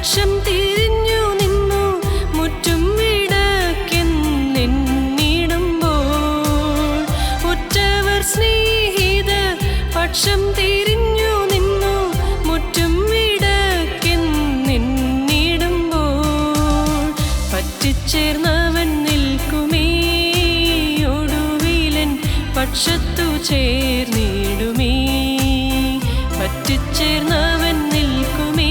പക്ഷം തിരിഞ്ഞു നിന്നു മുറ്റും വിടക്കെന്നിടുമ്പോൾ ഉറ്റവർ സ്നേഹിതർ പക്ഷം തിരിഞ്ഞു നിന്നു മുറ്റും വിടക്കെന്നിടുമ്പോൾ പറ്റിച്ചേർന്നവൻ നിൽക്കുമേ ഒടുവിലൻ പക്ഷത്തു ചേർന്നിടുമേ. പറ്റിച്ചേർന്നവൻ നിൽക്കുമേ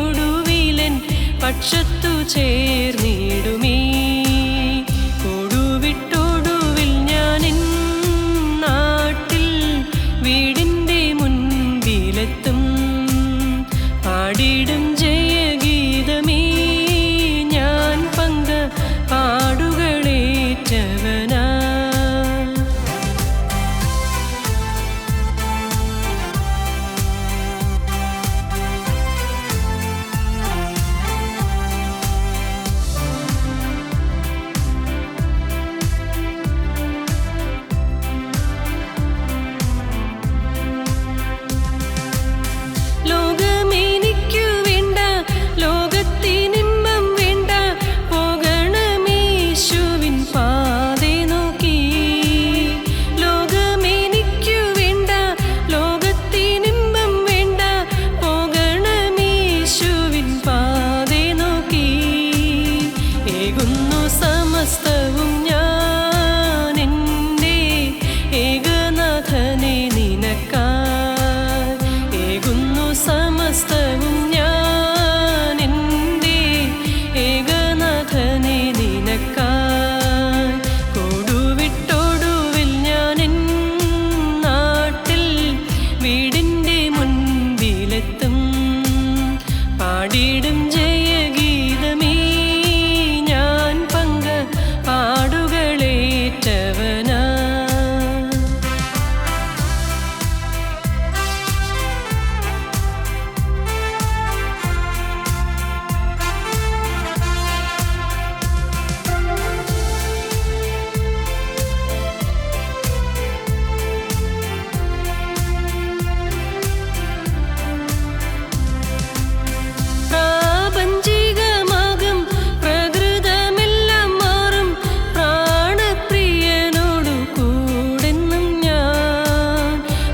ഒടുവിലൻ പക്ഷത്തു ചേർന്നിടുമേ. കൊടുവിട്ടൊടുവിൽ ഞാനെൻ നാട്ടിൽ വീടിൻ്റെ മുൻപിലെത്തും. പാടിടും ജയഗീതമേ ഞാൻ പങ്ക പാടുകളേറ്റവനാ. ലോകമെനിക്കു വേണ്ട, ലോകത്തിനിമ്പം വേണ്ട, പോകണമേശുവിൻ പാതേ നോക്കി. ലോകമെനിക്കു വേണ്ട, ലോകത്തിനിമ്പം വേണ്ട, പോകണമേശുവിൻ പാതേ നോക്കി. ഏകുന്നു സമസ്തവും ഞാൻ എൻ്റെ ഏകനാഥനെ നിനക്കായി. ഏകുന്നു സമസ്തവും ഞാൻ എൻ്റെ ഏകനാഥനെ നിനക്കായി. കൊടുവിട്ടൊടുവിൽ ഞാനെൻ നാട്ടിൽ വീടിൻ്റെ മുൻപിലെത്തും. പാടിടും ജയഗീതമേ ഞാൻ പങ്ക പാടുകളേറ്റവനാ. പ്രാപഞ്ചികമാകും പ്രകൃതമെല്ലാം മാറും, പ്രാണപ്രിയനോടു കൂടെന്നും ഞാൻ.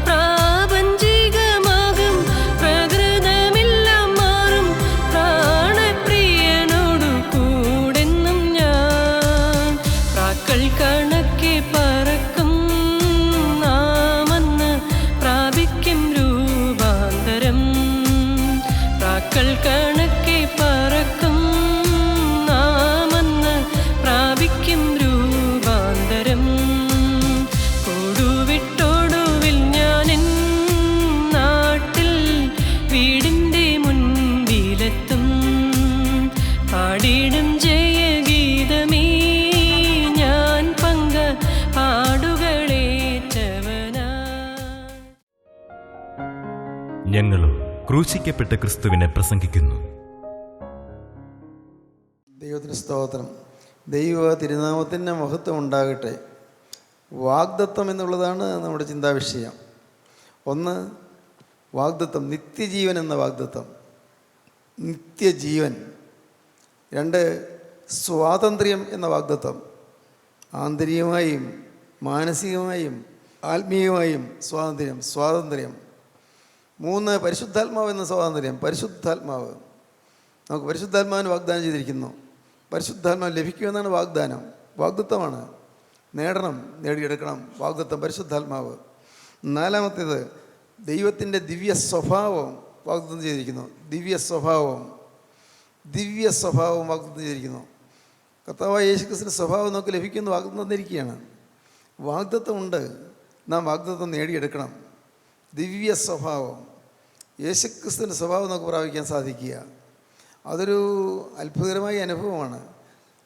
പ്രാപഞ്ചികമാകും പ്രകൃതമെല്ലാം മാറും, പ്രാണപ്രിയനോടു കൂടെന്നും ഞാൻ. പ്രാക്കൾ കണക്കെ പറക്കും നാമന്ന് പ്രാപിക്കും രൂപാന്തരം. പ്രാക്കൾ കണക്കെ പറക്കും നാമന്ന് പ്രാപിക്കും രൂപാന്തരം. കൊടുവിട്ടൊടുവിൽ ഞാനെൻ നാട്ടിൽ വീടിൻ്റെ മുൻപിലെത്തും. പാടിടും ജയഗീതമേ ഞാൻ പങ്ക പാടുകളേറ്റവനാ. ഞങ്ങളും ക്രൂശിക്കപ്പെട്ട ക്രിസ്തുവിനെ പ്രസംഗിക്കുന്നു. ദൈവത്തിന് സ്തോത്രം. ദൈവ തിരുനാമത്തിൻ്റെ മഹത്വം ഉണ്ടാകട്ടെ. വാഗ്ദത്തം എന്നുള്ളതാണ് നമ്മുടെ ചിന്താവിഷയം. ഒന്ന്, വാഗ്ദത്തം, നിത്യജീവൻ എന്ന വാഗ്ദത്തം, നിത്യജീവൻ. രണ്ട്, സ്വാതന്ത്ര്യം എന്ന വാഗ്ദത്തം, ആന്തരികമായും മാനസികമായും ആത്മീയമായും സ്വാതന്ത്ര്യം. മൂന്ന്, പരിശുദ്ധാത്മാവ് എന്ന സ്വാതന്ത്ര്യം, പരിശുദ്ധാത്മാവ്. നമുക്ക് പരിശുദ്ധാത്മാവിന് വാഗ്ദാനം ചെയ്തിരിക്കുന്നു. പരിശുദ്ധാത്മാവ് ലഭിക്കുമെന്നാണ് വാഗ്ദാനം, വാഗ്ദത്തമാണ്. നേടണം, നേടിയെടുക്കണം, വാഗ്ദത്തം പരിശുദ്ധാത്മാവ്. നാലാമത്തേത്, ദൈവത്തിൻ്റെ ദിവ്യ സ്വഭാവം വാഗ്ദത്തം ചെയ്തിരിക്കുന്നു. ദിവ്യ സ്വഭാവം വാഗ്ദത്തം ചെയ്തിരിക്കുന്നു. കർത്താവായ യേശുക്രിസ്തുവിൻ്റെ സ്വഭാവം നമുക്ക് ലഭിക്കുമെന്ന് വാഗ്ദത്തം തന്നിരിക്കുകയാണ്. വാഗ്ദത്തമുണ്ട്, നാം വാഗ്ദത്തം നേടിയെടുക്കണം. ദിവ്യ സ്വഭാവം, യേശുക്രിസ്തുവിൻ്റെ സ്വഭാവം നമുക്ക് പ്രാപിക്കാൻ സാധിക്കുക, അതൊരു അത്ഭുതകരമായ അനുഭവമാണ്.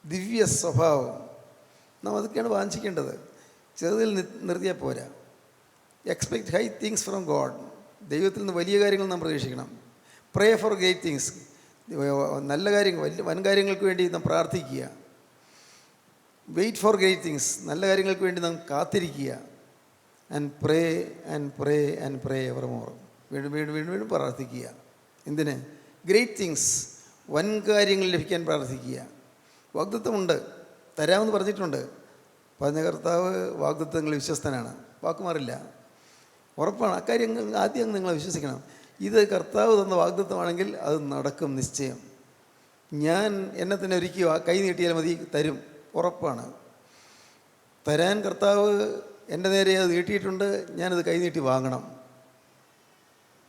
ദിവ്യ സ്വഭാവം നാം അതൊക്കെയാണ് വാഞ്ചിക്കേണ്ടത്. ചെറുതിൽ നിർത്തിയാൽ പോരാ. Expect high things from God. ദൈവത്തിൽ നിന്ന് വലിയ കാര്യങ്ങൾ നാം പ്രതീക്ഷിക്കണം. Pray for great things. നല്ല കാര്യങ്ങൾ, വൻകാര്യങ്ങൾക്ക് വേണ്ടി നാം പ്രാർത്ഥിക്കുക. Wait for great things. നല്ല കാര്യങ്ങൾക്ക് വേണ്ടി നാം കാത്തിരിക്കുക. And pray evermore. വീണ്ടും പ്രാർത്ഥിക്കുക. എന്തിന്? ഗ്രേറ്റ് തിങ്സ്, വൻ കാര്യങ്ങൾ ലഭിക്കാൻ പ്രാർത്ഥിക്കുക. വാഗ്ദത്തമുണ്ട്, തരാമെന്ന് പറഞ്ഞിട്ടുണ്ട്. പറഞ്ഞ കർത്താവ് വാഗ്ദത്തങ്ങൾ വിശ്വസ്തനാണ്, വാക്കുമാറില്ല, ഉറപ്പാണ്. അക്കാര്യം ആദ്യം നിങ്ങൾ വിശ്വസിക്കണം. ഇത് കർത്താവ് തന്ന വാഗ്ദത്തമാണെങ്കിൽ അത് നടക്കും നിശ്ചയം. ഞാൻ എന്നെ തന്നെ ഒരുക്കി കൈ നീട്ടിയാൽ മതി, തരും, ഉറപ്പാണ്. തരാൻ കർത്താവ് എൻ്റെ നേരെ അത് നീട്ടിയിട്ടുണ്ട്, ഞാനത് കൈ നീട്ടി വാങ്ങണം.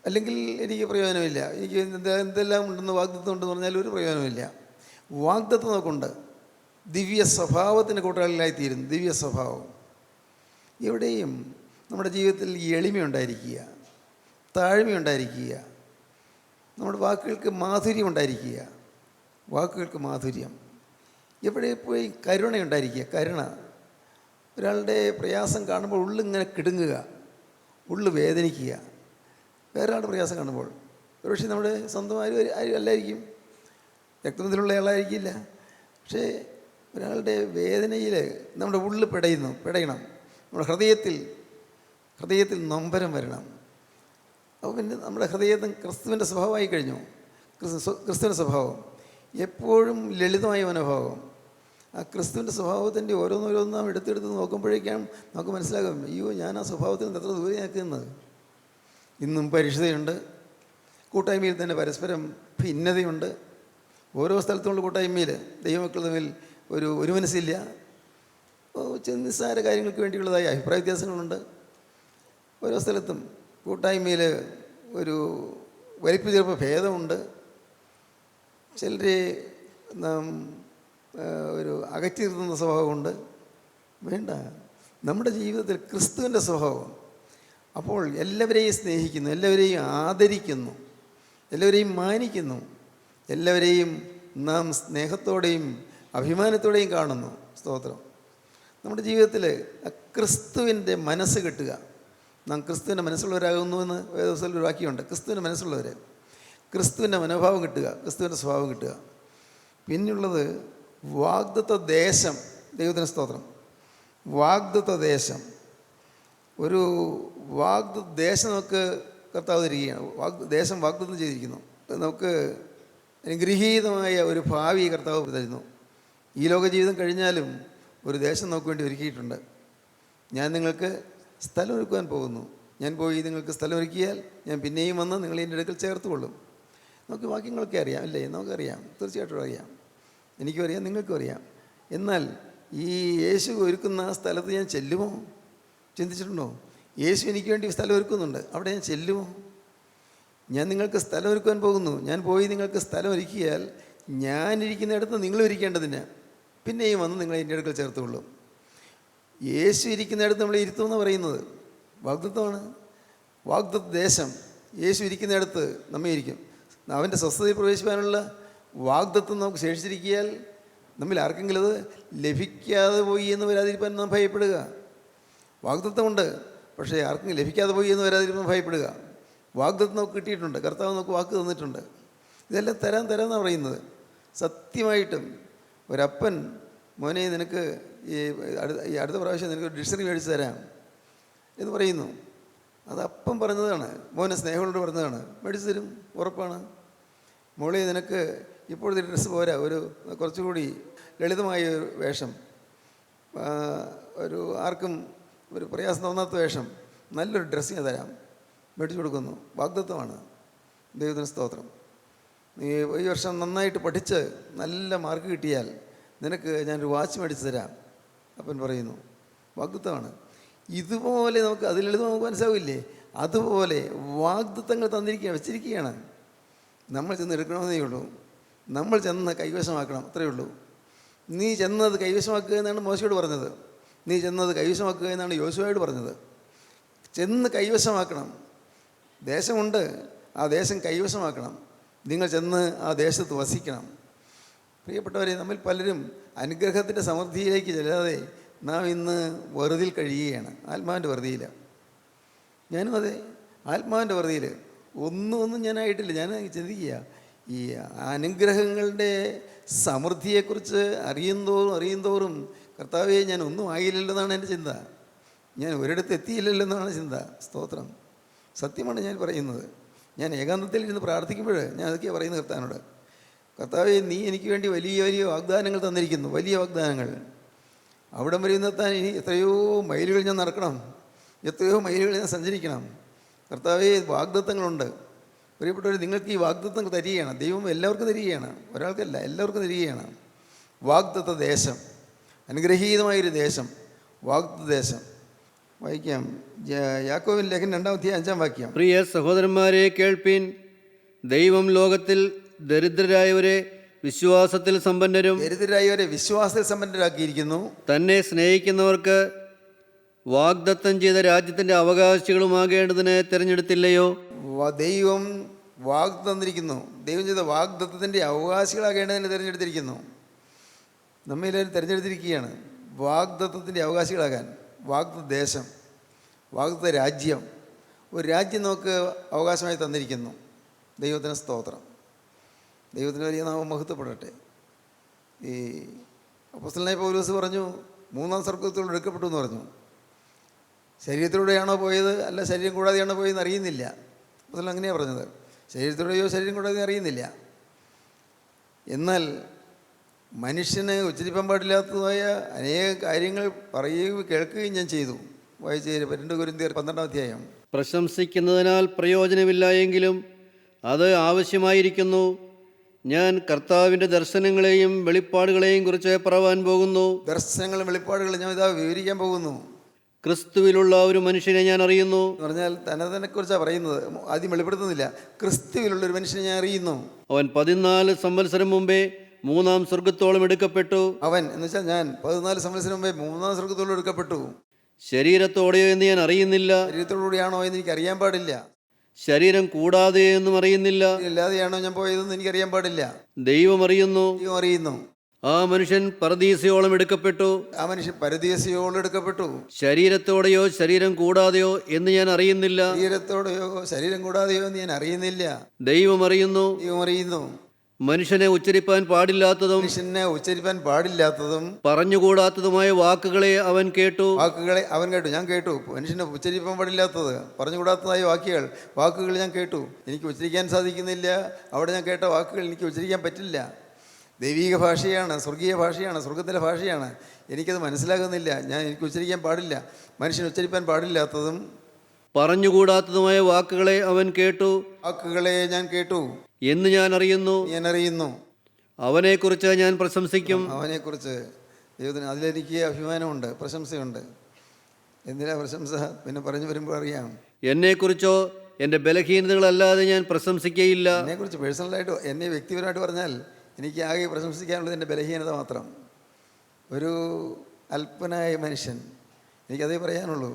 അല്ലെങ്കിൽ എനിക്ക് പ്രയോജനമില്ല. എനിക്ക് എന്തെല്ലാം ഉണ്ടെന്ന് വാഗ്ദത്തം ഉണ്ടെന്ന് പറഞ്ഞാൽ ഒരു പ്രയോജനമില്ല. വാഗ്ദത്തം നമുക്കുണ്ട്. ദിവ്യ സ്വഭാവത്തിന് കൂട്ടാളികളായിത്തീരുന്നു. ദിവ്യ സ്വഭാവം എവിടെയും നമ്മുടെ ജീവിതത്തിൽ എളിമയുണ്ടായിരിക്കുക, താഴ്മയുണ്ടായിരിക്കുക, നമ്മുടെ വാക്കുകൾക്ക് മാധുര്യം ഉണ്ടായിരിക്കുക. വാക്കുകൾക്ക് മാധുര്യം. എവിടെ പോയി കരുണയുണ്ടായിരിക്കുക. കരുണ. ഒരാളുടെ പ്രയാസം കാണുമ്പോൾ ഉള്ളിങ്ങനെ കിടുങ്ങുക, ഉള്ളു വേദനിക്കുക. വേറെ ആളുടെ പ്രയാസം കാണുമ്പോൾ ഒരുപക്ഷെ നമ്മുടെ സ്വന്തം ആരും അല്ലായിരിക്കും, രക്തബന്ധത്തിലുള്ള ആളായിരിക്കില്ല. പക്ഷേ ഒരാളുടെ വേദനയിൽ നമ്മുടെ ഉള്ളിൽ പിടയണം. നമ്മുടെ ഹൃദയത്തിൽ നൊമ്പരം വരണം. അപ്പോൾ പിന്നെ നമ്മുടെ ഹൃദയത്തിൽ ക്രിസ്തുവിൻ്റെ സ്വഭാവമായി കഴിഞ്ഞു. ക്രിസ്തുവിൻ്റെ സ്വഭാവം എപ്പോഴും ലളിതമായ മനോഭാവം. ആ ക്രിസ്തുവിൻ്റെ സ്വഭാവത്തിൻ്റെ ഓരോന്നോരോന്നും നാം എടുത്തെടുത്ത് നോക്കുമ്പോഴേക്കാണ് നമുക്ക് മനസ്സിലാകും, അയ്യോ ഞാൻ ആ സ്വഭാവത്തിൽ നിന്ന് എത്ര ദൂരെ നിൽക്കുന്നത്. ഇന്നും പരിശുദ്ധയുണ്ട്, കൂട്ടായ്മയിൽ തന്നെ പരസ്പരം ഭിന്നതയുണ്ട്. ഓരോ സ്ഥലത്തുമുള്ള കൂട്ടായ്മയിൽ ദൈവമക്കൾ തമ്മിൽ ഒരു മനസ്സില്ല. നിസ്സാര കാര്യങ്ങൾക്ക് വേണ്ടിയുള്ളതായ അഭിപ്രായ വ്യത്യാസങ്ങളുണ്ട്. ഓരോ സ്ഥലത്തും കൂട്ടായ്മയിൽ ഒരു വലിപ്പ ചെറുപ്പ ഭേദമുണ്ട്. ചിലരെ നാം ഒരു അകറ്റി നിർത്തുന്ന സ്വഭാവമുണ്ട്. വേണ്ട, നമ്മുടെ ജീവിതത്തിൽ ക്രിസ്തുവിൻ്റെ സ്വഭാവം. അപ്പോൾ എല്ലാവരെയും സ്നേഹിക്കുന്നു, എല്ലാവരെയും ആദരിക്കുന്നു, എല്ലാവരെയും മാനിക്കുന്നു, എല്ലാവരെയും നാം സ്നേഹത്തോടെയും അഭിമാനത്തോടെയും കാണുന്നു. സ്തോത്രം. നമ്മുടെ ജീവിതത്തിൽ ക്രിസ്തുവിൻ്റെ മനസ്സ് കിട്ടുക. നാം ക്രിസ്തുവിൻ്റെ മനസ്സുള്ളവരാകുന്നുവെന്ന് വേദപുസ്തകത്തിൽ ഒരു വാക്യമുണ്ട്. ക്രിസ്തുവിൻ്റെ മനസ്സുള്ളവർ, ക്രിസ്തുവിൻ്റെ മനോഭാവം കിട്ടുക, ക്രിസ്തുവിൻ്റെ സ്വഭാവം കിട്ടുക. പിന്നുള്ളത് വാഗ്ദത്ത ദേശം. ദൈവത്തിന് സ്തോത്രം. വാഗ്ദത്ത ദേശം. ഒരു വാഗ്ദത്ത ദേശം നമുക്ക് കർത്താവ് തരികയാണ്. ദേശം വാഗ്ദത്തം ചെയ്തിരിക്കുന്നു. നമുക്ക് അനുഗ്രഹീതമായ ഒരു ഭാവി കർത്താവ് തരുന്നു. ഈ ലോക ജീവിതം കഴിഞ്ഞാലും ഒരു ദേശം നമുക്ക് വേണ്ടി ഒരുക്കിയിട്ടുണ്ട്. ഞാൻ നിങ്ങൾക്ക് സ്ഥലം ഒരുക്കുവാൻ പോകുന്നു. ഞാൻ പോയി നിങ്ങൾക്ക് സ്ഥലം ഒരുക്കിയാൽ ഞാൻ പിന്നെയും വന്ന് നിങ്ങളെ എൻ്റെ അടുക്കൽ ചേർത്തുകൊള്ളും. നമുക്ക് വാക്യങ്ങളൊക്കെ അറിയാം, അല്ലേ? നമുക്കറിയാം, തീർച്ചയായിട്ടും അറിയാം. എനിക്കും അറിയാം, നിങ്ങൾക്കും അറിയാം. എന്നാൽ ഈ യേശു ഒരുക്കുന്ന ആ സ്ഥലത്ത് ഞാൻ ചെല്ലുമോ? ചിന്തിച്ചിട്ടുണ്ടോ? യേശു എനിക്ക് വേണ്ടി സ്ഥലം ഒരുക്കുന്നുണ്ട്, അവിടെ ഞാൻ ചെല്ലുമോ? ഞാൻ നിങ്ങൾക്ക് സ്ഥലം ഒരുക്കുവാൻ പോകുന്നു. ഞാൻ പോയി നിങ്ങൾക്ക് സ്ഥലം ഒരുക്കിയാൽ ഞാനിരിക്കുന്നിടത്ത് നിങ്ങളും ഇരിക്കേണ്ടതിന് പിന്നെയും വന്ന് നിങ്ങളെ എൻ്റെ അടുക്കൽ ചേർത്തുകൊള്ളും. യേശു ഇരിക്കുന്നിടത്ത് നമ്മളെ ഇരുത്തുമെന്ന് പറയുന്നത് വാഗ്ദത്തമാണ്. വാഗ്ദത്ത ദേശം. യേശു ഇരിക്കുന്നിടത്ത് നമ്മെ ഇരിക്കും. അവൻ്റെ സ്വസ്ഥതയിൽ പ്രവേശിക്കാനുള്ള വാഗ്ദത്തം നമുക്ക് ശേഷിച്ചിരിക്കിയാൽ നമ്മിൽ ആർക്കെങ്കിലും അത് ലഭിക്കാതെ പോയി എന്ന് വരാതിരിക്കാൻ നാം ഭയപ്പെടുക. വാഗ്ദത്തമുണ്ട്, പക്ഷേ ആർക്കും ലഭിക്കാതെ പോയി എന്ന് വരാതിരിക്കാൻ ഭയപ്പെടുക. വാഗ്ദത്തം നമുക്ക് കിട്ടിയിട്ടുണ്ട്, കർത്താവ് നമുക്ക് വാക്ക് തന്നിട്ടുണ്ട്. ഇതെല്ലാം തരാമെന്നാണ് പറയുന്നത്. സത്യമായിട്ടും ഒരപ്പൻ മോനെ നിനക്ക് ഈ അടുത്ത പ്രാവശ്യം നിനക്ക് ഒരു ഡിക്ഷണറി മേടിച്ച് തരാം എന്ന് പറയുന്നു. അത് അപ്പം പറഞ്ഞതാണ്, മോനെ സ്നേഹങ്ങളോട് പറഞ്ഞതാണ്. മേടിച്ച് തരും, ഉറപ്പാണ്. മോളെ നിനക്ക് ഇപ്പോഴത്തെ ഡ്രസ്സ് പോരാ, ഒരു കുറച്ചുകൂടി ലളിതമായ ഒരു വേഷം, ഒരു ആർക്കും ഒരു പ്രയാസം തോന്നാത്ത വേഷം, നല്ലൊരു ഡ്രസ്സിങ് തരാം, മേടിച്ചു കൊടുക്കുന്നു. വാഗ്ദത്തമാണ്. ദൈവത്തിന് സ്തോത്രം. നീ ഈ വർഷം നന്നായിട്ട് പഠിച്ച് നല്ല മാർക്ക് കിട്ടിയാൽ നിനക്ക് ഞാനൊരു വാച്ച് മേടിച്ച് തരാം, അപ്പൻ പറയുന്നു. വാഗ്ദത്തമാണ്. ഇതുപോലെ നമുക്ക് അതിലെഴുതുമ്പോൾ നമുക്ക് മനസ്സിലാവില്ലേ? അതുപോലെ വാഗ്ദത്തങ്ങൾ വെച്ചിരിക്കുകയാണ്. നമ്മൾ ചെന്ന് എടുക്കണമെന്നേ ഉള്ളൂ. നമ്മൾ ചെന്ന് കൈവശമാക്കണം, അത്രയേ ഉള്ളൂ. നീ ചെന്നത് കൈവശമാക്കുക എന്നാണ് മോശയോട് പറഞ്ഞത്. നീ ചെന്നത് കൈവശമാക്കുക എന്നാണ് യോശുവയോട് പറഞ്ഞത്. ചെന്ന് കൈവശമാക്കണം. ദേശമുണ്ട്, ആ ദേശം കൈവശമാക്കണം. നിങ്ങൾ ചെന്ന് ആ ദേശത്ത് വസിക്കണം. പ്രിയപ്പെട്ടവരെ, നമ്മിൽ പലരും അനുഗ്രഹത്തിൻ്റെ സമൃദ്ധിയിലേക്ക് ചെല്ലാതെ നാം ഇന്ന് വെറുതിൽ കഴിയുകയാണ്. ആത്മാവിൻ്റെ വെറുതിയിൽ. ഞാനും അതെ, ആത്മാവിൻ്റെ വെറുതിയിൽ. ഒന്നും ഞാനായിട്ടില്ല. ഞാൻ ചിന്തിക്കുക, ഈ അനുഗ്രഹങ്ങളുടെ സമൃദ്ധിയെക്കുറിച്ച് അറിയുന്തോറും കർത്താവേ ഞാൻ ഒന്നും ആയില്ലല്ലോ എന്നാണ് എൻ്റെ ചിന്ത. ഞാൻ ഒരിടത്ത് എത്തിയില്ലല്ലോ എന്നാണ് ചിന്ത. സ്തോത്രം. സത്യമാണ് ഞാൻ പറയുന്നത്. ഞാൻ ഏകാന്തത്തിൽ ഇരുന്ന് പ്രാർത്ഥിക്കുമ്പോൾ ഞാൻ അതൊക്കെയാണ് പറയുന്നത് കർത്താവിനോട്. കർത്താവേ, നീ എനിക്ക് വേണ്ടി വലിയ വലിയ വാഗ്ദാനങ്ങൾ തന്നിരിക്കുന്നു, വലിയ വാഗ്ദാനങ്ങൾ. അവിടം വരെ എത്താൻ ഇനി എത്രയോ മൈലുകൾ ഞാൻ നടക്കണം, എത്രയോ മൈലുകൾ ഞാൻ സഞ്ചരിക്കണം. കർത്താവേ, വാഗ്ദത്തങ്ങളുണ്ട്. പ്രിയപ്പെട്ടവർ, നിങ്ങൾക്ക് ഈ വാഗ്ദത്തങ്ങൾ തരികയാണ്. ദൈവം എല്ലാവർക്കും തരികയാണ്, ഒരാൾക്കല്ല, എല്ലാവർക്കും തരികയാണ്. വാഗ്ദത്ത ദേശം, അനുഗ്രഹീതമായൊരു ദേശം, വാഗ്ദത്ത ദേശം. വായിക്കാം, യാക്കോബിൻ ലേഖനം 2-5 പ്രിയ സഹോദരന്മാരെ കേൾപ്പീൻ. ദൈവം ലോകത്തിൽ ദരിദ്രരായവരെ വിശ്വാസത്തിൽ സമ്പന്നരും ദരിദ്രരായവരെ വിശ്വാസത്തിൽ സമ്പന്നരാക്കിയിരിക്കുന്നു. തന്നെ സ്നേഹിക്കുന്നവർക്ക് വാഗ്ദത്തം ചെയ്ത രാജ്യത്തിൻ്റെ അവകാശികളുമാകേണ്ടതിന് തിരഞ്ഞെടുത്തില്ലയോ? ദൈവം വാഗ്ദത്തം തന്നിരിക്കുന്നു. ദൈവം ചെയ്ത വാഗ്ദത്തത്തിൻ്റെ അവകാശികളാകേണ്ടതിന് തിരഞ്ഞെടുത്തിരിക്കുന്നു. നമ്മെല്ലാവരും തിരഞ്ഞെടുത്തിരിക്കുകയാണ് വാഗ്ദത്തത്തിൻ്റെ അവകാശികളാകാൻ. വാഗ്ദത്ത ദേശം, വാഗ്ദത്ത രാജ്യം, ഒരു രാജ്യം നമുക്ക് അവകാശമായി തന്നിരിക്കുന്നു. ദൈവത്തിന് സ്തോത്രം. ദൈവത്തിന് വലിയ നാമം മഹത്വപ്പെടട്ടെ. ഈ അപ്പോസ്തലനായ പൗലോസ് പറഞ്ഞു, 3-ാം സ്വർഗ്ഗത്തിലൂടെ എടുക്കപ്പെട്ടു എന്ന് പറഞ്ഞു. ശരീരത്തിലൂടെയാണോ പോയത്, അല്ല ശരീരം കൂടാതെയാണോ പോയതെന്ന് അറിയുന്നില്ല. അപ്പോസ്തലൻ അങ്ങനെയാണ് പറഞ്ഞത്. ശരീരത്തിലൂടെയോ ശരീരം കൂടാതെയോ അറിയുന്നില്ല. എന്നാൽ മനുഷ്യന് ഉച്ചരിപ്പാൻ പാടില്ലാത്തതായ അനേക കാര്യങ്ങൾ പറയുകയും കേൾക്കുകയും ഞാൻ ചെയ്തു. വായിച്ച് 2 കൊരിന്ത്യർ 12 പ്രശംസിക്കുന്നതിനാൽ പ്രയോജനമില്ല എങ്കിലും അത് ആവശ്യമായിരിക്കുന്നു. ഞാൻ കർത്താവിൻ്റെ ദർശനങ്ങളെയും വെളിപ്പാടുകളെയും കുറിച്ച് പറവാൻ പോകുന്നു. ദർശനങ്ങളും വെളിപ്പാടുകളും ഞാൻ ഇതാ വിവരിക്കാൻ പോകുന്നു. ക്രിസ്തുവിലുള്ള ഒരു മനുഷ്യനെ ഞാൻ അറിയുന്നു. എന്ന് പറഞ്ഞാൽ തന്നെക്കുറിച്ചാണ് പറയുന്നത്. ആദ്യം വെളിപ്പെടുത്തുന്നില്ല. ക്രിസ്തുവിലുള്ള ഒരു മനുഷ്യനെ ഞാൻ അറിയുന്നു. അവൻ 14 സംവത്സരം മുമ്പേ 3-ാം സ്വർഗത്തോളം എടുക്കപ്പെട്ടു. അവൻ എന്ന് വെച്ചാൽ ഞാൻ 14 സംവത്സരം മുമ്പേ 3-ാം സ്വർഗത്തോളം എടുക്കപ്പെട്ടു. ശരീരത്തോടെയോ എന്ന് ഞാൻ അറിയുന്നില്ല. ശരീരത്തോടുകൂടിയാണോ എന്ന് എനിക്ക് അറിയാൻ പാടില്ല. ശരീരം കൂടാതെ എന്നും അറിയുന്നില്ല. ഇല്ലാതെയാണോ ഞാൻ പോയതെന്ന് എനിക്കറിയാൻ പാടില്ല. ദൈവം അറിയുന്നു. ദൈവം അറിയുന്നു. ആ മനുഷ്യൻ പരദീസയോളം എടുക്കപ്പെട്ടു. ആ മനുഷ്യൻ പരദീസയോളം എടുക്കപ്പെട്ടു. ശരീരത്തോടെയോ ശരീരം കൂടാതെയോ എന്ന് ഞാൻ അറിയുന്നില്ല. ശരീരത്തോടെയോ ശരീരം കൂടാതെയോ എന്ന് ഞാൻ അറിയുന്നില്ല. ദൈവം അറിയുന്നു. ദൈവം അറിയുന്നു. മനുഷ്യനെ ഉച്ചരിപ്പാൻ പാടില്ലാത്തതും മനുഷ്യനെ ഉച്ചരിപ്പാൻ പാടില്ലാത്തതും പറഞ്ഞുകൂടാത്തതുമായ വാക്കുകളെ അവൻ കേട്ടു. വാക്കുകളെ അവൻ കേട്ടു, ഞാൻ കേട്ടു. മനുഷ്യനെ ഉച്ചരിപ്പാൻ പാടില്ലാത്തത്, പറഞ്ഞുകൂടാത്തതായ വാക്കുകൾ ഞാൻ കേട്ടു. എനിക്ക് ഉച്ചരിക്കാൻ സാധിക്കുന്നില്ല. അവിടെ ഞാൻ കേട്ട വാക്കുകൾ എനിക്ക് ഉച്ചരിക്കാൻ പറ്റില്ല. ദൈവീക ഭാഷയാണ്, സ്വർഗീയ ഭാഷയാണ്, സ്വർഗത്തിലെ ഭാഷയാണ്. എനിക്കത് മനസ്സിലാകുന്നില്ല. എനിക്ക് ഉച്ചരിക്കാൻ പാടില്ല. മനുഷ്യൻ ഉച്ചരിപ്പാൻ പാടില്ലാത്തതും പറഞ്ഞുകൂടാത്തതുമായ വാക്കുകളെ അവൻ കേട്ടു. വാക്കുകളെ ഞാൻ കേട്ടു എന്ന് ഞാൻ അറിയുന്നു. അവനെക്കുറിച്ച് ഞാൻ പ്രശംസിക്കും. അവനെക്കുറിച്ച് ദൈവത്തിന് അതിലെനിക്ക് അഭിമാനമുണ്ട്, പ്രശംസയുണ്ട്. എന്തിനാ പ്രശംസ? പിന്നെ പറഞ്ഞു വരുമ്പോൾ അറിയാം. എന്നെക്കുറിച്ചോ എൻ്റെ ബലഹീനതകളല്ലാതെ ഞാൻ പ്രശംസിക്കുകയില്ല. എന്നെക്കുറിച്ച് പേഴ്സണലായിട്ട്, എന്നെ വ്യക്തിപരമായിട്ട് പറഞ്ഞാൽ എനിക്ക് ആകെ പ്രശംസിക്കാനുള്ളത് എൻ്റെ ബലഹീനത മാത്രം. ഒരു അല്പനായ മനുഷ്യൻ, എനിക്കതേ പറയാനുള്ളൂ.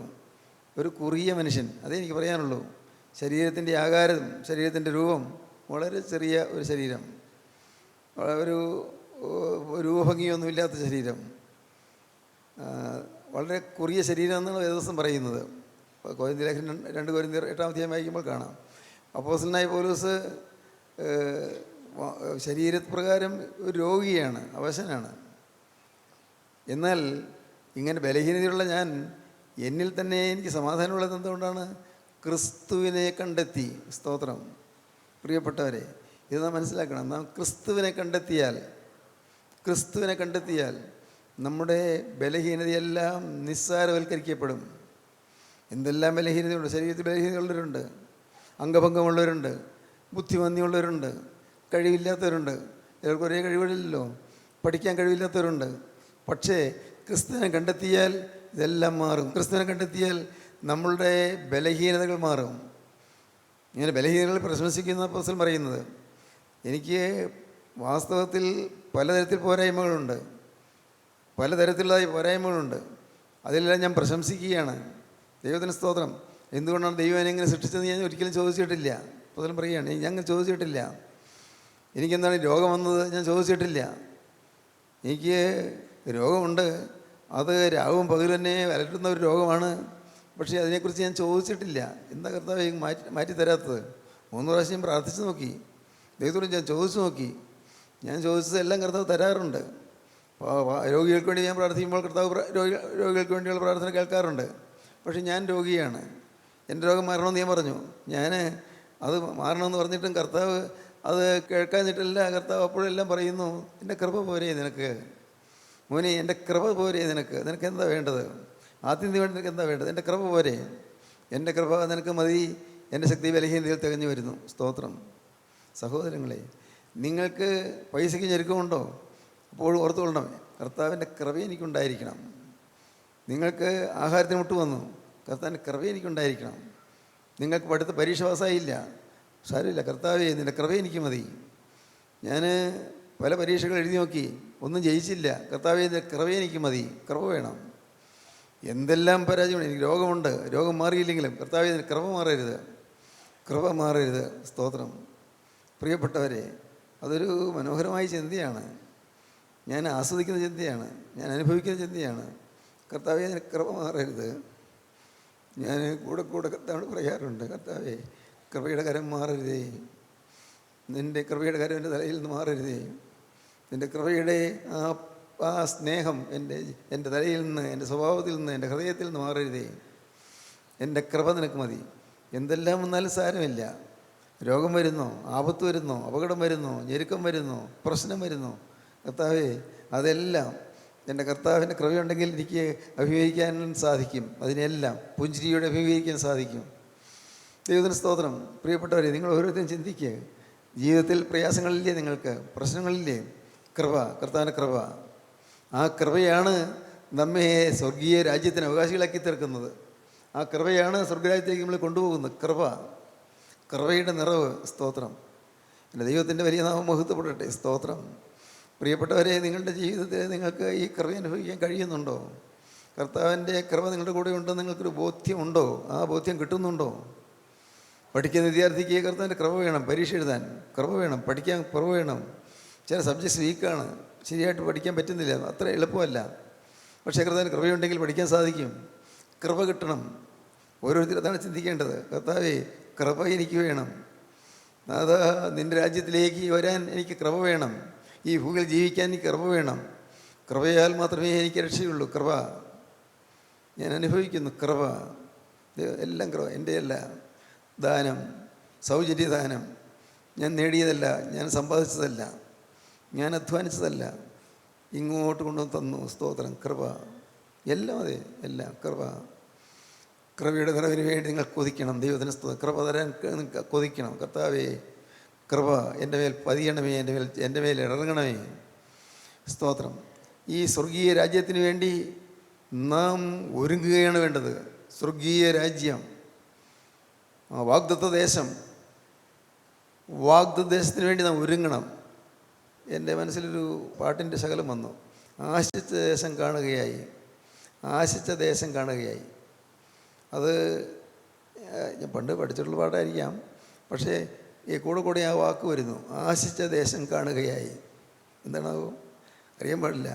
ഒരു കുറിയ മനുഷ്യൻ, അതേ എനിക്ക് പറയാനുള്ളൂ. ശരീരത്തിൻ്റെ ആകാരം, ശരീരത്തിൻ്റെ രൂപം വളരെ ചെറിയ ഒരു ശരീരം, ഒരു രൂപഭംഗിയൊന്നുമില്ലാത്ത ശരീരം, വളരെ കുറിയ ശരീരം എന്നാണ് വേദവസ്തം പറയുന്നത്. ലേഖനം 2 കൊരിന്ത്യർ 8 വായിക്കുമ്പോൾ കാണാം. അപ്പോസ്തലനായ പൗലോസ് ശരീരപ്രകാരം ഒരു രോഗിയാണ്, അവശനാണ്. എന്നാൽ ഇങ്ങനെ ബലഹീനതയുള്ള ഞാൻ, എന്നിൽ തന്നെ എനിക്ക് സമാധാനമുള്ളത് എന്തുകൊണ്ടാണ്? ക്രിസ്തുവിനെ കണ്ടെത്തി. സ്തോത്രം. പ്രിയപ്പെട്ടവരെ, ഇത് നാം മനസ്സിലാക്കണം. നാം ക്രിസ്തുവിനെ കണ്ടെത്തിയാൽ നമ്മുടെ ബലഹീനതയെല്ലാം നിസ്സാരവൽക്കരിക്കപ്പെടും. എന്തെല്ലാം ബലഹീനതയുണ്ട്. ശരീരത്തിൽ ബലഹീനതയുള്ളവരുണ്ട്, അംഗഭംഗമുള്ളവരുണ്ട്, ബുദ്ധിമന്ദിയുള്ളവരുണ്ട്, കഴിവില്ലാത്തവരുണ്ട്. ഇവർക്ക് ഒരേ കഴിവുകളില്ലല്ലോ. പഠിക്കാൻ കഴിവില്ലാത്തവരുണ്ട്. പക്ഷേ ക്രിസ്തുവിനെ കണ്ടെത്തിയാൽ ഇതെല്ലാം മാറും. ക്രിസ്തുവിനെ കണ്ടെത്തിയാൽ നമ്മളുടെ ബലഹീനതകൾ മാറും. ഇങ്ങനെ ബലഹീനതകൾ പ്രശംസിക്കുന്ന അപ്പോസ്തലൻ പറയുന്നത്, എനിക്ക് വാസ്തവത്തിൽ പലതരത്തിൽ പോരായ്മകളുണ്ട്, അതിലെല്ലാം ഞാൻ പ്രശംസിക്കുകയാണ്. ദൈവത്തിന് സ്തോത്രം. എന്തുകൊണ്ടാണ് ദൈവം എന്നെ ഇങ്ങനെ സൃഷ്ടിച്ചതെന്ന് ഞാൻ ഒരിക്കലും ചോദിച്ചിട്ടില്ല. അപ്പോസ്തലൻ പറയുകയാണ്, ഞാൻ അങ്ങനെ ചോദിച്ചിട്ടില്ല. എനിക്കെന്താണ് രോഗം വന്നത് ഞാൻ ചോദിച്ചിട്ടില്ല. എനിക്ക് രോഗമുണ്ട്, അത് രാവും പകലും തന്നെ അലട്ടുന്ന ഒരു രോഗമാണ്. പക്ഷേ അതിനെക്കുറിച്ച് ഞാൻ ചോദിച്ചിട്ടില്ല. എന്താ കർത്താവേ മാറ്റി തരാത്തത്? 3 പ്രാവശ്യം പ്രാർത്ഥിച്ച് നോക്കി, ദൈവത്തോട് ഞാൻ ചോദിച്ചു നോക്കി. ഞാൻ ചോദിച്ചതെല്ലാം കർത്താവ് തരാറുണ്ട്. രോഗികൾക്ക് വേണ്ടി ഞാൻ പ്രാർത്ഥിക്കുമ്പോൾ കർത്താവ് രോഗികൾക്ക് വേണ്ടിയുള്ള പ്രാർത്ഥന കേൾക്കാറുണ്ട്. പക്ഷേ ഞാൻ രോഗിയാണ്, എൻ്റെ രോഗം മാറണമെന്ന് ഞാൻ പറഞ്ഞു. ഞാൻ അത് മാറണമെന്ന് പറഞ്ഞിട്ടും കർത്താവ് അത് കേൾക്കാഞ്ഞിട്ടല്ല. കർത്താവ് അപ്പോഴെല്ലാം പറയുന്നു, എൻ്റെ കൃപ പോരേ നിനക്ക് മോനെ, എൻ്റെ കൃപ പോരേ നിനക്ക് എന്താ വേണ്ടത്? ആത്യന്തികമായിട്ട് നിനക്ക് എന്താ വേണ്ടത്? എൻ്റെ കൃപ പോരെ, എൻ്റെ കൃപ നിനക്ക് മതി, എൻ്റെ ശക്തി ബലഹീനതയിൽ തികഞ്ഞു വരുന്നു. സ്തോത്രം. സഹോദരങ്ങളെ, നിങ്ങൾക്ക് പൈസയ്ക്ക് ഞെരുക്കമുണ്ടോ? അപ്പോഴും ഓർത്തുകൊള്ളണം, കർത്താവിൻ്റെ കൃപ എനിക്കുണ്ടായിരിക്കണം. നിങ്ങൾക്ക് ആഹാരത്തിന് മുട്ട് വന്നു, കർത്താവിൻ്റെ കൃപ എനിക്കുണ്ടായിരിക്കണം. നിങ്ങൾക്ക് പഠിത്ത പരീക്ഷ പാസ്സായില്ല, സാരമില്ല, കർത്താവേ നിൻ്റെ കൃപ എനിക്ക് മതി. ഞാൻ പല പരീക്ഷകൾ എഴുതി നോക്കി, ഒന്നും ജയിച്ചില്ല, കർത്താവേ നിൻ്റെ കൃപ എനിക്ക് മതി. കൃപ വേണം. എന്തെല്ലാം പരാജയമാണ്, എനിക്ക് രോഗമുണ്ട്, രോഗം മാറിയില്ലെങ്കിലും കർത്താവേ നിൻ്റെ കൃപ മാറരുത്, കൃപ മാറരുത്. സ്തോത്രം. പ്രിയപ്പെട്ടവരെ, അതൊരു മനോഹരമായ ചിന്തയാണ്. ഞാൻ ആസ്വദിക്കുന്ന ചിന്തയാണ്, ഞാൻ അനുഭവിക്കുന്ന ചിന്തയാണ്. കർത്താവേ നിൻ്റെ കൃപ മാറരുത്. ഞാൻ കൂടെ കർത്താവിനോട് പറയാറുണ്ട്, കർത്താവേ കൃപയുടെ കരം മാറരുതേ, നിൻ്റെ കൃപയുടെ കരം എൻ്റെ തലയിൽ നിന്ന് മാറരുതേ, നിൻ്റെ കൃപയുടെ ആ സ്നേഹം എൻ്റെ തലയിൽ നിന്ന്, എൻ്റെ സ്വഭാവത്തിൽ നിന്ന്, എൻ്റെ ഹൃദയത്തിൽ നിന്ന് മാറരുതേ. എൻ്റെ കൃപ നിനക്ക് മതി. എന്തെല്ലാം വന്നാലും സാരമില്ല. രോഗം വരുന്നോ, ആപത്ത് വരുന്നോ, അപകടം വരുന്നോ, ഞെരുക്കം വരുന്നോ, പ്രശ്നം വരുന്നോ, കർത്താവേ അതെല്ലാം എൻ്റെ കർത്താവിൻ്റെ കൃപയുണ്ടെങ്കിൽ എനിക്ക് അഭിമുഖീകരിക്കാൻ സാധിക്കും. അതിനെല്ലാം പുഞ്ചിരിയോടെ അഭിമുഖീകരിക്കാൻ സാധിക്കും. ദൈവത്തിന് സ്തോത്രം. പ്രിയപ്പെട്ടവരെ, നിങ്ങൾ ഓരോരുത്തരും ചിന്തിക്കുക, ജീവിതത്തിൽ പ്രയാസങ്ങളില്ലേ, നിങ്ങൾക്ക് പ്രശ്നങ്ങളില്ലേ? കൃപ, കർത്താവിൻ്റെ കൃപ, ആ കൃപയാണ് നമ്മെ സ്വർഗീയ രാജ്യത്തിന് അവകാശികളാക്കി തീർക്കുന്നത്. ആ കൃപയാണ് സ്വർഗരാജ്യത്തേക്ക് നമ്മൾ കൊണ്ടുപോകുന്നത്. കൃപയുടെ നിറവ്. സ്തോത്രം. എൻ്റെ ദൈവത്തിൻ്റെ വലിയ നാമം മഹത്വപ്പെടട്ടെ. സ്തോത്രം. പ്രിയപ്പെട്ടവരെ, നിങ്ങളുടെ ജീവിതത്തിൽ നിങ്ങൾക്ക് ഈ കൃപ അനുഭവിക്കാൻ കഴിയുന്നുണ്ടോ? കർത്താവിൻ്റെ കൃപ നിങ്ങളുടെ കൂടെ ഉണ്ടെന്ന് നിങ്ങൾക്കൊരു ബോധ്യമുണ്ടോ? ആ ബോധ്യം കിട്ടുന്നുണ്ടോ? പഠിക്കുന്ന വിദ്യാർത്ഥിക്ക് കർത്താവിൻ്റെ കൃപ വേണം. പരീക്ഷ എഴുതാൻ കൃപ വേണം, പഠിക്കാൻ കൃപ വേണം. ചില സബ്ജക്ട്സ് വീക്കാണ്, ശരിയായിട്ട് പഠിക്കാൻ പറ്റുന്നില്ല, അത്ര എളുപ്പമല്ല. പക്ഷേ കർത്താവിന് കൃപയുണ്ടെങ്കിൽ പഠിക്കാൻ സാധിക്കും. കൃപ കിട്ടണം. ഓരോരുത്തരും അതാണ് ചിന്തിക്കേണ്ടത്. കർത്താവേ കൃപ എനിക്ക് വേണം, അതാ നിൻ്റെ രാജ്യത്തിലേക്ക് വരാൻ എനിക്ക് കൃപ വേണം, ഈ ഭൂമിയിൽ ജീവിക്കാൻ എനിക്ക് കൃപ വേണം. കൃപയാൽ മാത്രമേ എനിക്ക് രക്ഷയുള്ളൂ. കൃപ ഞാൻ അനുഭവിക്കുന്നു. കൃപ എല്ലാം കൃപ. എൻ്റെ അല്ല, ദാനം, സൗജന്യദാനം. ഞാൻ നേടിയതല്ല, ഞാൻ സമ്പാദിച്ചതല്ല, ഞാൻ അധ്വാനിച്ചതല്ല, ഇങ്ങോട്ട് കൊണ്ടുവന്ന് തന്നു. സ്തോത്രം. കൃപ. എല്ലാം അതെ, എല്ലാം കൃപ. കൃപയുടെ നിറവിന് വേണ്ടി നിങ്ങൾ കൊതിക്കണം. ദൈവത്തിന് കൃപ തരാൻ കൊതിക്കണം. കർത്താവേ കൃപ എൻ്റെ മേൽ പതിയണമേ, എൻ്റെ മേൽ ഇറങ്ങണമേ. സ്തോത്രം. ഈ സ്വർഗീയ രാജ്യത്തിന് വേണ്ടി നാം ഒരുങ്ങുകയാണ് വേണ്ടത്. സ്വർഗീയ രാജ്യം, വാഗ്ദത്ത ദേശം, വാഗ്ദത്തദേശത്തിന് വേണ്ടി നാം ഒരുങ്ങണം. എൻ്റെ മനസ്സിലൊരു പാട്ടിൻ്റെ ശകലം വന്നു. ആശിച്ച ദേശം കാണുകയായി, ആശിച്ച ദേശം കാണുകയായി. അത് ഞാൻ പണ്ട് പഠിച്ചിട്ടുള്ള പാട്ടായിരിക്കാം, പക്ഷേ ഈ കൂടെ ആ വാക്ക് വരുന്നു, ആശിച്ച ദേശം കാണുകയായി. എന്താണാവോ അറിയാൻ പാടില്ല.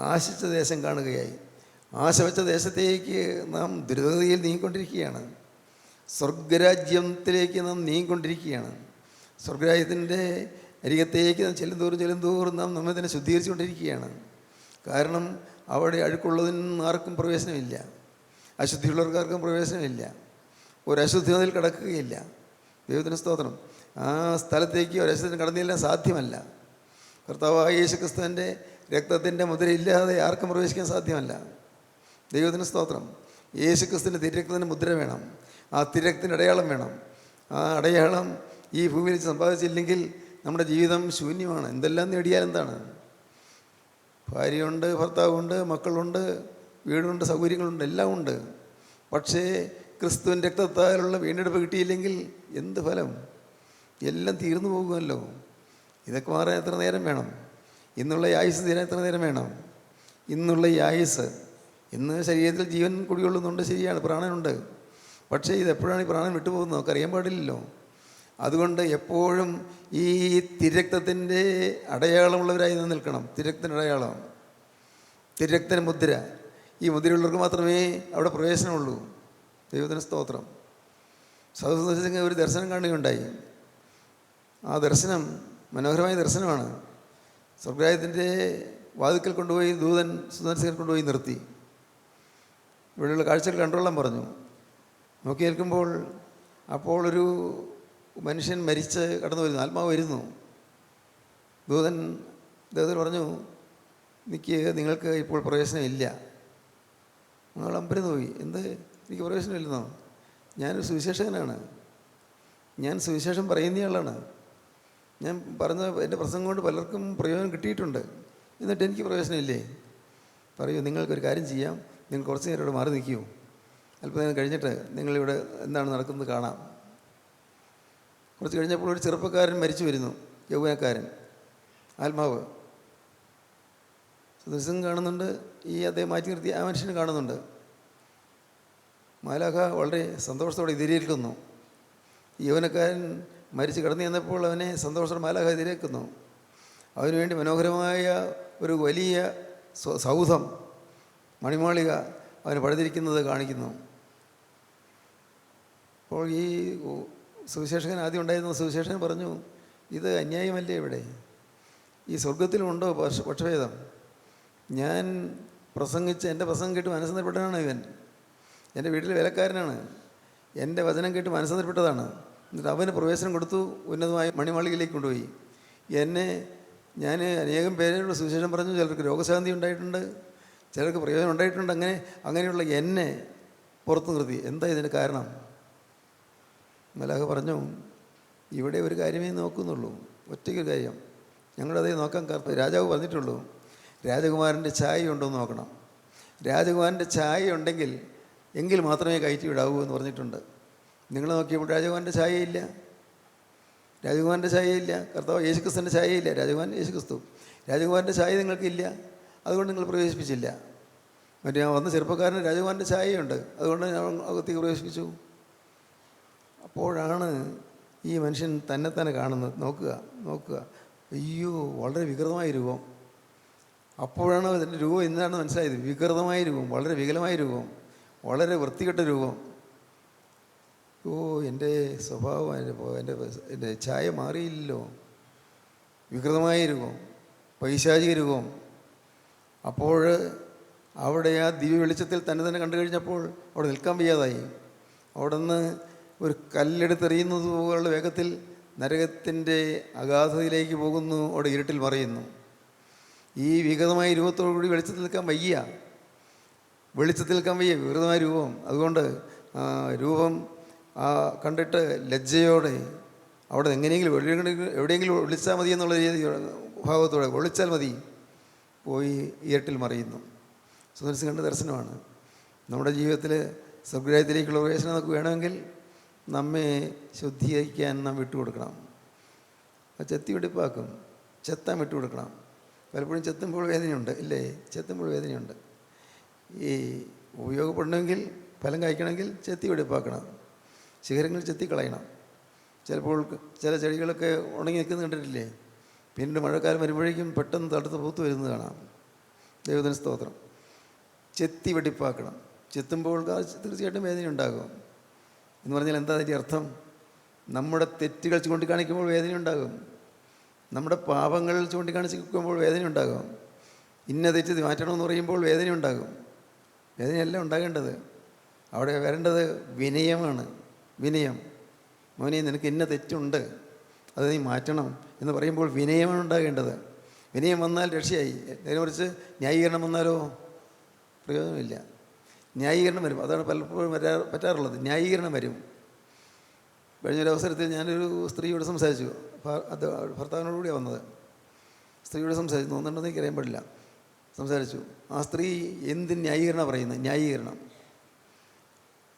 ആശിച്ച ദേശം കാണുകയായി. ആശ വെച്ച ദേശത്തേക്ക് നാം ദ്രുതഗതിയിൽ നീങ്ങിക്കൊണ്ടിരിക്കുകയാണ്. സ്വർഗരാജ്യത്തിലേക്ക് നാം നീങ്ങിക്കൊണ്ടിരിക്കുകയാണ്. സ്വർഗരാജ്യത്തിൻ്റെ അരികത്തേക്ക് നാം ചെല്ലുന്തോറും നാം നമ്മെ തന്നെ ശുദ്ധീകരിച്ചുകൊണ്ടിരിക്കുകയാണ്. കാരണം അവിടെ അഴുക്കുള്ളതിന് ആർക്കും പ്രവേശനമില്ല, അശുദ്ധിയുള്ളവർക്കാർക്കും പ്രവേശനമില്ല, ഒരശുദ്ധി അതിൽ കിടക്കുകയില്ല. ദൈവത്തിന് സ്തോത്രം. ആ സ്ഥലത്തേക്ക് ഒരശുദ്ധിന് കടന്നില്ല, സാധ്യമല്ല. കർത്താവായ യേശുക്രിസ്തുവിൻ്റെ രക്തത്തിൻ്റെ മുദ്രയില്ലാതെ ആർക്കും പ്രവേശിക്കാൻ സാധ്യമല്ല. ദൈവത്തിന് സ്തോത്രം. യേശുക്രിസ്തുവിൻ്റെ തിരക്തത്തിൻ്റെ മുദ്ര വേണം, ആ തിരക്തത്തിൻ്റെ അടയാളം വേണം. ആ അടയാളം ഈ ഭൂമിയിൽ സമ്പാദിച്ചില്ലെങ്കിൽ നമ്മുടെ ജീവിതം ശൂന്യമാണ്. എന്തെല്ലാം നേടിയാൽ എന്താണ്? ഭാര്യയുണ്ട്, ഭർത്താവുണ്ട്, മക്കളുണ്ട്, വീടുണ്ട്, സൗകര്യങ്ങളുണ്ട്, എല്ലാം ഉണ്ട്. പക്ഷേ ക്രിസ്തുവിൻ്റെ രക്തത്താലുള്ള വീണ്ടെടുപ്പ് കിട്ടിയില്ലെങ്കിൽ എന്ത് ഫലം? എല്ലാം തീർന്നു പോകുമല്ലോ. ഇതൊക്കെ മാറാൻ എത്ര നേരം വേണം? ഇന്നുള്ള ഈ ആയുസ് തീരാൻ എത്ര നേരം വേണം? ഇന്നുള്ള ഈ ആയുസ്, ഇന്ന് ശരീരത്തിൽ ജീവൻ കുടികൊള്ളുന്നുണ്ട്, ശരിയാണ്, പ്രാണനുണ്ട്. പക്ഷേ ഇതെപ്പോഴാണ് ഈ പ്രാണൻ വിട്ടുപോകുന്നത് നമുക്കറിയാൻ പാടില്ലല്ലോ. അതുകൊണ്ട് എപ്പോഴും ഈ തിരക്തത്തിൻ്റെ അടയാളമുള്ളവരായി നിൽക്കണം. തിരക്തത്തിൻ്റെ അടയാളം, തിരക്തത്തിൻ്റെ മുദ്ര. ഈ മുദ്രയുള്ളവർക്ക് മാത്രമേ അവിടെ പ്രവേശനമുള്ളൂ. ദൈവത്തിന് സ്തോത്രം. സൗദർശിക്ക് ഒരു ദർശനം കാണുകയുണ്ടായി. ആ ദർശനം മനോഹരമായ ദർശനമാണ്. സ്വർഗരാജ്യത്തിൻ്റെ വാതിക്കൽ കൊണ്ടുപോയി ദൂതൻ സുദർശകൻ കൊണ്ടുപോയി നിർത്തി. ഇവിടെയുള്ള കാഴ്ചകൾ കണ്ടുകൊള്ളാൻ പറഞ്ഞു. നോക്കി നിൽക്കുമ്പോൾ അപ്പോൾ ഒരു മനുഷ്യൻ മരിച്ച് കടന്നു വരുന്നു, ആത്മാവ് വരുന്നു. ദൂതൻ ദൂതൻ പറഞ്ഞു, നിങ്ങൾക്ക് ഇപ്പോൾ പ്രവേശനമില്ല. നിങ്ങൾ അമ്പരന്ന് പോയി. എന്ത്, എനിക്ക് പ്രവേശനമില്ലെന്നോ? ഞാനൊരു സുവിശേഷകനാണ്, ഞാൻ സുവിശേഷം പറയുന്നയാളാണ്. ഞാൻ എൻ്റെ പ്രസംഗം കൊണ്ട് പലർക്കും പ്രയോജനം കിട്ടിയിട്ടുണ്ട്, എന്നിട്ട് എനിക്ക് പ്രവേശനമില്ലേ? പറയൂ, നിങ്ങൾക്കൊരു കാര്യം ചെയ്യാം, നിങ്ങൾ കുറച്ച് നേരം ഇവിടെ മാറി നിൽക്കൂ, അല്പനേരം കഴിഞ്ഞിട്ട് നിങ്ങളിവിടെ എന്താണ് നടക്കുന്നത് കാണാം. കുറച്ച് കഴിഞ്ഞപ്പോൾ ഒരു ചെറുപ്പക്കാരൻ മരിച്ചു വരുന്നു, യൗവനക്കാരൻ, ആത്മാവ്. ദിവസം കാണുന്നുണ്ട്, ഈ അദ്ദേഹം മാറ്റി നിർത്തി ആ മനുഷ്യനെ കാണുന്നുണ്ട്. മാലാഖ വളരെ സന്തോഷത്തോടെ എതിരേൽക്കുന്നു. യൗവനക്കാരൻ മരിച്ച് കിടന്നു ചെന്നപ്പോൾ അവനെ സന്തോഷത്തോടെ മാലാഖ എതിരേൽക്കുന്നു. അതിനുവേണ്ടി മനോഹരമായ ഒരു വലിയ സൗധം, മണിമാളിക അവന് പണിതിരിക്കുന്നത് കാണിക്കുന്നു. അപ്പോൾ ഈ സുവിശേഷകൻ ആദ്യം ഉണ്ടായിരുന്ന സുവിശേഷകൻ പറഞ്ഞു, ഇത് അന്യായമല്ലേ? ഇവിടെ ഈ സ്വർഗത്തിലുണ്ടോ പക്ഷഭേദം? ഞാൻ എൻ്റെ പ്രസംഗം കേട്ട് മനസ്സന്തരപ്പെട്ടതാണ് ഇവൻ, എൻ്റെ വീട്ടിലെ വേലക്കാരനാണ്, എൻ്റെ വചനം കേട്ട് മനസ്സന്തരപ്പെട്ടതാണ്. എന്നിട്ട് അവന് പ്രവേശനം കൊടുത്തു, ഉന്നതമായ മണിമാളികയിലേക്ക് കൊണ്ടുപോയി. ഞാൻ അനേകം പേരോട് സുവിശേഷം പറഞ്ഞു, ചിലർക്ക് രോഗശാന്തി ഉണ്ടായിട്ടുണ്ട്, ചിലർക്ക് പ്രയോജനം ഉണ്ടായിട്ടുണ്ട്. അങ്ങനെയുള്ള എന്നെ പുറത്തു നിർത്തി. എന്താ ഇതിന് കാരണം? മലാഖ പറഞ്ഞു, ഇവിടെ ഒരു കാര്യമേ നോക്കുന്നുള്ളൂ, ഒറ്റയ്ക്കൊരു കാര്യം, ഞങ്ങളതേ നോക്കാൻ രാജാവ് പറഞ്ഞിട്ടുള്ളൂ. രാജകുമാരൻ്റെ ഛായ ഉണ്ടോ എന്ന് നോക്കണം. രാജകുമാരൻ്റെ ഛായ ഉണ്ടെങ്കിൽ എങ്കിൽ മാത്രമേ കയറ്റി വിടാവൂ എന്ന് പറഞ്ഞിട്ടുണ്ട്. നിങ്ങൾ നോക്കിയപ്പോൾ രാജകുമാരൻ്റെ ഛായയില്ല, രാജകുമാരൻ്റെ ഛായയില്ല. കർത്താവ് യേശുക്രിസ്തുവിൻ്റെ ഛായയില്ല, രാജകുമാരൻ യേശുക്രിസ്തു. രാജകുമാരൻ്റെ ഛായ നിങ്ങൾക്കില്ല, അതുകൊണ്ട് നിങ്ങൾ പ്രവേശിപ്പിച്ചില്ല. മറ്റേ ഞാൻ വന്ന ചെറുപ്പക്കാരന് രാജകുമാരൻ്റെ ഛായയുണ്ട്, അതുകൊണ്ട് ഞാൻ അകത്തേക്ക് പ്രവേശിപ്പിച്ചു. അപ്പോഴാണ് ഈ മനുഷ്യൻ തന്നെ കാണുന്നത്. നോക്കുക, അയ്യോ, വളരെ വികൃതമായ രൂപം. അപ്പോഴാണ് അതിൻ്റെ രൂപം എന്താണെന്ന് മനസ്സിലായത്. വികൃതമായ രൂപം, വളരെ വികലമായ രൂപം, വളരെ വൃത്തികെട്ട രൂപം. എൻ്റെ സ്വഭാവം, എൻ്റെ ഛായ മാറിയില്ലല്ലോ. വികൃതമായ രൂപം, പൈശാചിക രൂപം. അപ്പോൾ അവിടെ ആ ദിവ്യ വെളിച്ചത്തിൽ തന്നെ കണ്ടു കഴിഞ്ഞപ്പോൾ അവിടെ നിൽക്കാൻ വയ്യാതായി. അവിടെ നിന്ന് ഒരു കല്ലെടുത്തെറിയുന്നത് പോലുള്ള വേഗത്തിൽ നരകത്തിൻ്റെ അഗാധതയിലേക്ക് പോകുന്നു, അവിടെ ഇരുട്ടിൽ മറയുന്നു. ഈ വികൃതമായ രൂപത്തോടുകൂടി വെളിച്ചത്തിൽ നിൽക്കാൻ വയ്യ, വികൃതമായ രൂപം. അതുകൊണ്ട് രൂപം കണ്ടിട്ട് ലജ്ജയോടെ അവിടെ എങ്ങനെയെങ്കിലും എവിടെയെങ്കിലും ഒളിച്ചാൽ മതി എന്നുള്ള രീതി ഭാവത്തോടെ ഒളിച്ചാൽ മതി, പോയി ഇരുട്ടിൽ മറയുന്നു. സുദർശൻ കണ്ട ദർശനമാണ്. നമ്മുടെ ജീവിതത്തിൽ സ്വർഗ്ഗരാജ്യത്തിലേക്കുള്ള പ്രവേശനം നമുക്ക് വേണമെങ്കിൽ നമ്മെ ശുദ്ധീകരിക്കാൻ നാം വിട്ടുകൊടുക്കണം. ചെത്തിവെടിപ്പാക്കും, ചെത്താൻ വിട്ടുകൊടുക്കണം. പലപ്പോഴും ചെത്തുമ്പോൾ വേദനയുണ്ട്, ഇല്ലേ? ചെത്തുമ്പോൾ വേദനയുണ്ട്. ഈ ഉപയോഗപ്പെടണമെങ്കിൽ, ഫലം കായ്ക്കണമെങ്കിൽ ചെത്തിവെടിപ്പാക്കണം, ശിഖരങ്ങൾ ചെത്തിക്കളയണം. ചിലപ്പോൾ ചില ചെടികളൊക്കെ ഉണങ്ങി നിൽക്കുന്നത് കണ്ടിട്ടില്ലേ? പിന്നീട് മഴക്കാലം വരുമ്പോഴേക്കും പെട്ടെന്ന് തടുത്ത് പൂത്ത് വരുന്നത് കാണാം. ദൈവത്തിന് സ്തോത്രം. ചെത്തി വെടിപ്പാക്കണം. ചെത്തുമ്പോൾ തീർച്ചയായിട്ടും വേദന ഉണ്ടാകും. എന്ന് പറഞ്ഞാൽ എന്താ അതിൻ്റെ അർത്ഥം? നമ്മുടെ തെറ്റുകൾ ചൂണ്ടിക്കാണിക്കുമ്പോൾ വേദന ഉണ്ടാകും, നമ്മുടെ പാപങ്ങൾ ചൂണ്ടിക്കാണിക്കുമ്പോൾ വേദന ഉണ്ടാകും, ഇന്ന തെറ്റ് മാറ്റണമെന്ന് പറയുമ്പോൾ വേദന ഉണ്ടാകും. വേദനയല്ല ഉണ്ടാകേണ്ടത്, അവിടെ വരേണ്ടത് വിനയമാണ്. വിനയം. മോനെ, നിനക്ക് ഇന്ന തെറ്റുണ്ട്, അത് നീ മാറ്റണം എന്ന് പറയുമ്പോൾ വിനയമാണ് ഉണ്ടാകേണ്ടത്. വിനയം വന്നാൽ രക്ഷയായി. അതിനെക്കുറിച്ച് ന്യായീകരണം വന്നാലോ പ്രയോജനമില്ല. ന്യായീകരണം വരും. അതാണ് പലപ്പോഴും പറ്റാറുള്ളത്. ന്യായീകരണം വരും. കഴിഞ്ഞൊരവസരത്തിൽ ഞാനൊരു സ്ത്രീയോട് സംസാരിച്ചു. അത് ഭർത്താവിനോടുകൂടിയാണ് വന്നത്. സ്ത്രീയോട് സംസാരിച്ചു, തോന്നുന്നുണ്ടെന്ന് എനിക്ക് അറിയാൻ പാടില്ല. സംസാരിച്ചു. ആ സ്ത്രീ എന്തിന് ന്യായീകരണം പറയുന്നത്? ന്യായീകരണം.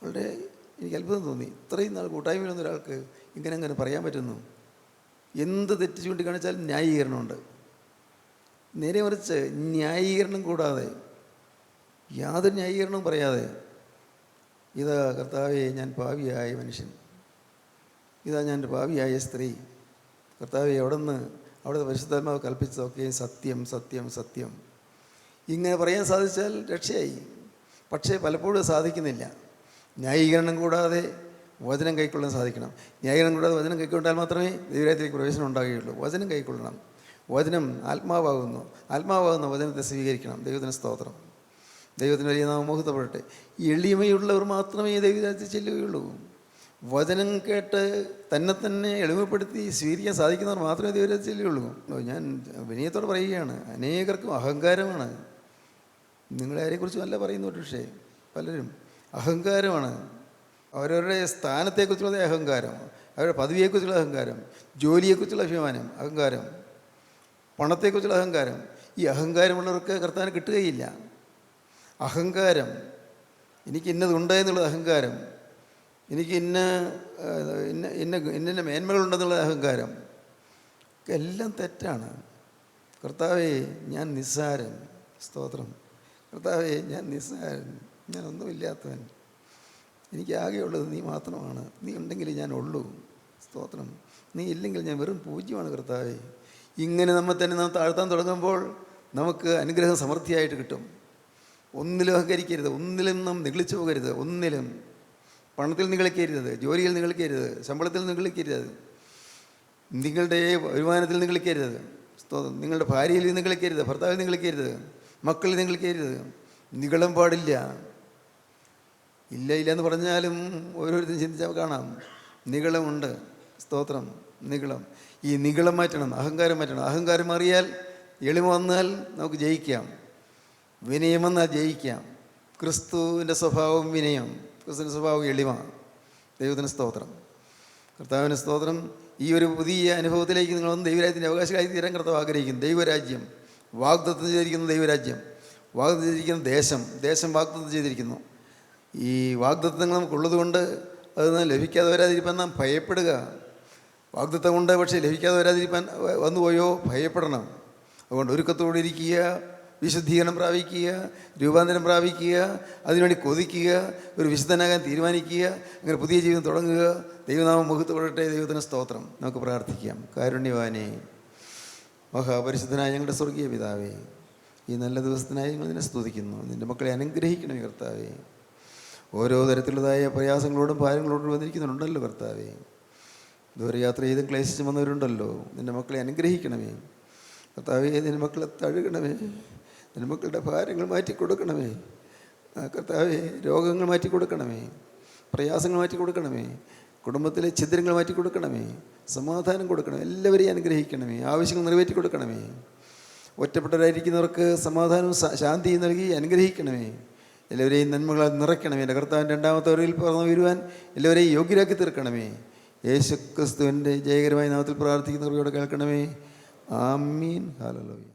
വളരെ എനിക്ക് അത്ഭുതം തോന്നി. ഇത്രയും നാൾ കൂട്ടായ്മയിലൊന്നും ഒരാൾക്ക് ഇങ്ങനെ പറയാൻ പറ്റുന്നു. എന്ത് തെറ്റ് ചൂണ്ടിക്കാണിച്ചാലും ന്യായീകരണമുണ്ട്. നേരെ മറിച്ച് ന്യായീകരണം കൂടാതെ, യാതൊരു ന്യായീകരണവും പറയാതെ, ഇതാ കർത്താവേ, ഞാൻ പാപിയായ മനുഷ്യൻ, ഇതാ ഞാൻ പാപിയായ സ്ത്രീ, കർത്താവേ, അവിടുത്തെ പരിശുദ്ധാത്മാവ് കൽപ്പിച്ചതൊക്കെ സത്യം സത്യം സത്യം, ഇങ്ങനെ പറയാൻ സാധിച്ചാൽ രക്ഷയായി. പക്ഷേ പലപ്പോഴും സാധിക്കുന്നില്ല. ന്യായീകരണം കൂടാതെ വചനം കൈക്കൊള്ളാൻ സാധിക്കണം. ന്യായീകരണം കൂടാതെ വചനം കൈക്കൊണ്ടാൽ മാത്രമേ ദൈവരാജ്യത്തിലേക്ക് പ്രവേശനം ഉണ്ടാകുകയുള്ളൂ. വചനം കൈക്കൊള്ളണം. വചനം ആത്മാവാകുന്നു. ആത്മാവാകുന്ന വചനത്തെ സ്വീകരിക്കണം. ദൈവത്തിന് സ്തോത്രം. ദൈവത്തിന് വലിയ നാമം മുഹൂർത്തപ്പെടട്ടെ. എളിമയുള്ളവർ മാത്രമേ ദൈവരാജ്യത്തിൽ ചെല്ലുകയുള്ളൂ. വചനം കേട്ട് തന്നെ എളിമപ്പെടുത്തി സ്വീകരിക്കാൻ സാധിക്കുന്നവർ മാത്രമേ ദൈവരാജ്യത്തിലുള്ളൂ. ഞാൻ വിനയത്തോടെ പറയുകയാണ്, അനേകർക്കും അഹങ്കാരമാണ്. നിങ്ങളാരെക്കുറിച്ചും അല്ല പറയുന്നു, പക്ഷേ പലരും അഹങ്കാരമാണ്. അവരവരുടെ സ്ഥാനത്തെക്കുറിച്ചുള്ള അഹങ്കാരം, അവരുടെ പദവിയെക്കുറിച്ചുള്ള അഹങ്കാരം, ജോലിയെക്കുറിച്ചുള്ള അഭിമാനം, അഹങ്കാരം, പണത്തെക്കുറിച്ചുള്ള അഹങ്കാരം. ഈ അഹങ്കാരമുള്ളവർക്ക് കർത്താവിനെ കിട്ടുകയില്ല. അഹങ്കാരം, എനിക്ക് ഇന്നതുണ്ട് എന്നുള്ള അഹങ്കാരം, എനിക്ക് ഇന്ന മേന്മകളുണ്ടെന്നുള്ള അഹങ്കാരം എല്ലാം തെറ്റാണ്. കർത്താവേ ഞാൻ നിസ്സാരൻ, സ്തോത്രം. കർത്താവേ ഞാൻ നിസ്സാരൻ, ഞാൻ ഒന്നുമില്ലാത്തവൻ, എനിക്ക് ആകെയുള്ളത് നീ മാത്രമാണ്. നീ ഉണ്ടെങ്കിൽ ഞാൻ ഉള്ളൂ, സ്തോത്രം. നീ ഇല്ലെങ്കിൽ ഞാൻ വെറും പൂജ്യമാണ് കർത്താവേ. ഇങ്ങനെ നാം താഴ്ത്താൻ തുടങ്ങുമ്പോൾ നമുക്ക് അനുഗ്രഹം സമൃദ്ധിയായിട്ട് കിട്ടും. ഒന്നിലും അഹങ്കരിക്കരുത്, ഒന്നിലും നാം നിഗളിച്ചു പോകരുത്. ഒന്നിലും പണത്തിൽ നിഗളിക്കരുത്, ജോലിയിൽ നിഗളിക്കരുത്, ശമ്പളത്തിൽ നിഗളിക്കരുത്, നിങ്ങളുടെ വരുമാനത്തിൽ നിഗളിക്കരുത്, നിങ്ങളുടെ ഭാര്യയിൽ നിഗളിക്കരുത്, ഭർത്താവിൽ നിഗളിക്കരുത്, മക്കളിൽ നിഗളിക്കരുത്. നിഗളം പാടില്ല. ഇല്ല എന്ന് പറഞ്ഞാലും ഓരോരുത്തരും ചിന്തിച്ചാൽ കാണാം, നിഗളമുണ്ട്, സ്തോത്രം. നിഗളം, ഈ നിഗളം മാറ്റണം, അഹങ്കാരം മാറ്റണം. അഹങ്കാരം മാറിയാൽ, എളിമ വന്നാൽ നമുക്ക് ജയിക്കാം. വിനയം വന്നാൽ ജയിക്കാം. ക്രിസ്തുവിൻ്റെ സ്വഭാവം വിനയം, ക്രിസ്തുവിൻ്റെ സ്വഭാവം എളിമ. ദൈവത്തിന് സ്തോത്രം, കർത്താവിന് സ്തോത്രം. ഈ ഒരു പുതിയ അനുഭവത്തിലേക്ക് നിങ്ങളൊന്ന് ദൈവരാജ്യത്തിൻ്റെ അവകാശമായി തീരാൻ കർത്താവ് ആഗ്രഹിക്കുന്നു. ദൈവരാജ്യം വാഗ്ദത്തം ചെയ്തിരിക്കുന്ന ദൈവരാജ്യം, വാഗ്ദത്തം ചെയ്തിരിക്കുന്ന ദേശം വാഗ്ദത്തം ചെയ്തിരിക്കുന്നു. ഈ വാഗ്ദത്തങ്ങൾ നമുക്കുള്ളത് കൊണ്ട് അത് നാം ലഭിക്കാതെ വരാതിരിക്കാൻ നാം ഭയപ്പെടുക. വാഗ്ദത്തം കൊണ്ട് പക്ഷേ ലഭിക്കാതെ വരാതിരിക്കാൻ വന്നുപോയോ ഭയപ്പെടണം. അതുകൊണ്ട് ഒരുക്കത്തോടെ ഇരിക്കുക, വിശുദ്ധീകരണം പ്രാപിക്കുക, രൂപാന്തരം പ്രാപിക്കുക, അതിനുവേണ്ടി കൊതിക്കുക, ഒരു വിശുദ്ധനാകാൻ തീരുമാനിക്കുക, അങ്ങനെ പുതിയ ജീവിതം തുടങ്ങുക. ദൈവനാമം മുഖത്തോടട്ടെ. ദൈവത്തിന് സ്തോത്രം. നമുക്ക് പ്രാർത്ഥിക്കാം. കാരുണ്യവാനേ, മഹാപരിശുദ്ധനായ ഞങ്ങളുടെ സ്വർഗീയ പിതാവേ, ഈ നല്ല ദിവസത്തിനായി ഞങ്ങൾ നിന്നെ സ്തുതിക്കുന്നു. നിൻ്റെ മക്കളെ അനുഗ്രഹിക്കണമേ കർത്താവേ. ഓരോ തരത്തിലുള്ളതായ പ്രയാസങ്ങളോടും ഭാരങ്ങളോടും വന്നിരിക്കുന്നുണ്ടല്ലോ കർത്താവേ. ദൂരയാത്ര ചെയ്തും ക്ലേശിച്ച് വന്നവരുണ്ടല്ലോ. നിൻ്റെ മക്കളെ അനുഗ്രഹിക്കണമേ കർത്താവേ. നിൻ്റെ മക്കളെ തഴുകണമേ. നിൻ്റെ മക്കളുടെ ഭാരങ്ങൾ മാറ്റിക്കൊടുക്കണമേ കർത്താവേ. രോഗങ്ങൾ മാറ്റിക്കൊടുക്കണമേ, പ്രയാസങ്ങൾ മാറ്റിക്കൊടുക്കണമേ, കുടുംബത്തിലെ ഛിദ്രങ്ങൾ മാറ്റിക്കൊടുക്കണമേ, സമാധാനം കൊടുക്കണമേ, എല്ലാവരെയും അനുഗ്രഹിക്കണമേ, ആവശ്യങ്ങൾ നിറവേറ്റി കൊടുക്കണമേ. ഒറ്റപ്പെട്ടവരായിരിക്കുന്നവർക്ക് സമാധാനവും ശാന്തിയും നൽകി അനുഗ്രഹിക്കണമേ. എല്ലാവരെയും നന്മകളാൽ നിറയ്ക്കണമേ. എൻ്റെ കർത്താവിൻ്റെ രണ്ടാമത്തെ വരവിൽ പറന്നു വരുവാൻ എല്ലാവരെയും യോഗ്യരാക്കി തീർക്കണമേ. യേശു ക്രിസ്തുവിൻ്റെ ജയകരമായ നാമത്തിൽ പ്രാർത്ഥിക്കുന്നവരോട് കേൾക്കണമേ. ആമീൻ. ഹല്ലേലൂയ.